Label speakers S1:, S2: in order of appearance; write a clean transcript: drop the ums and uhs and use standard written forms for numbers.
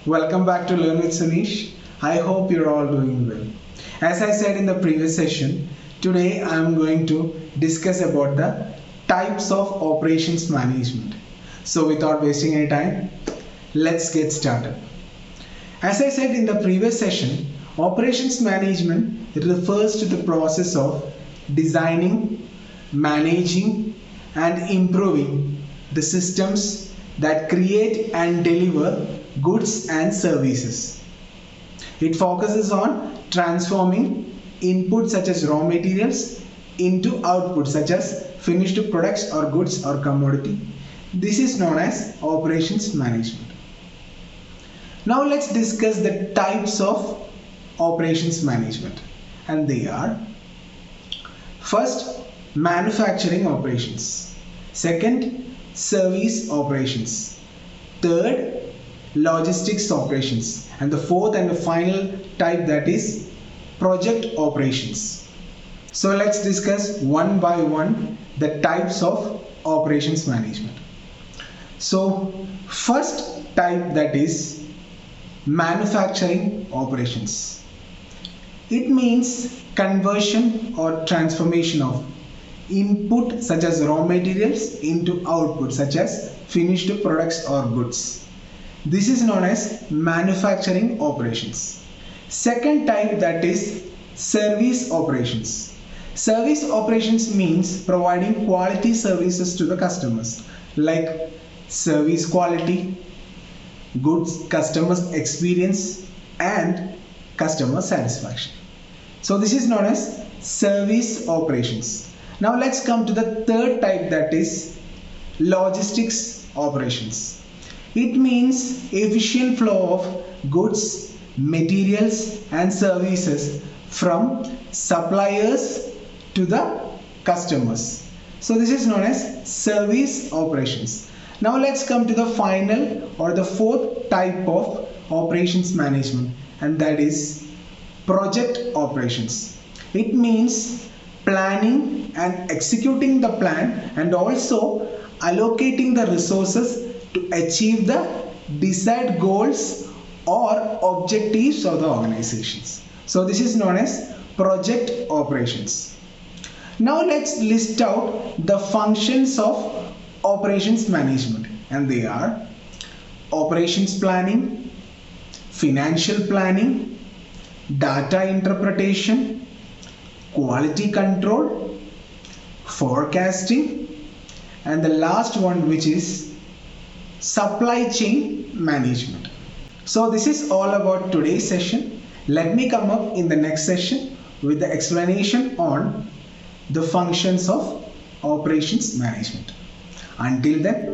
S1: Welcome back to Learn with Sunish. I hope you're all doing well. As I said in the previous session, today I am going to discuss about the types of operations management. So without wasting any time, let's get started. As I said in the previous session, operations management refers to the process of designing, managing and improving the systems that create and deliver goods and services. It focuses on transforming inputs such as raw materials into outputs such as finished products or goods or commodity. This is known as operations management. Now let's discuss the types of operations management, and they are: first, manufacturing operations; second, service operations; third, logistics operations, and the fourth and the final type, that is project operations. So let's discuss one by one the types of operations management. So first type, that is manufacturing operations. It means conversion or transformation of input such as raw materials into output such as finished products or goods. This is known as manufacturing operations. Second type, that is service operations. Service operations means providing quality services to the customers, like service quality, goods customers experience and customer satisfaction. So this is known as service operations. Now let's come to the third type, that is logistics operations. It means efficient flow of goods, materials and services from suppliers to the customers. So this is known as service operations. Now let's come to the final or the fourth type of operations management, and that is project operations. It means planning and executing the plan and also allocating the resources to achieve the desired goals or objectives of the organizations. So this is known as project operations. Now let's list out the functions of operations management, and they are operations planning, financial planning, data interpretation, quality control, forecasting, and the last one, which is supply chain management. So this is all about today's session. Let me come up in the next session with the explanation on the functions of operations management. Until then,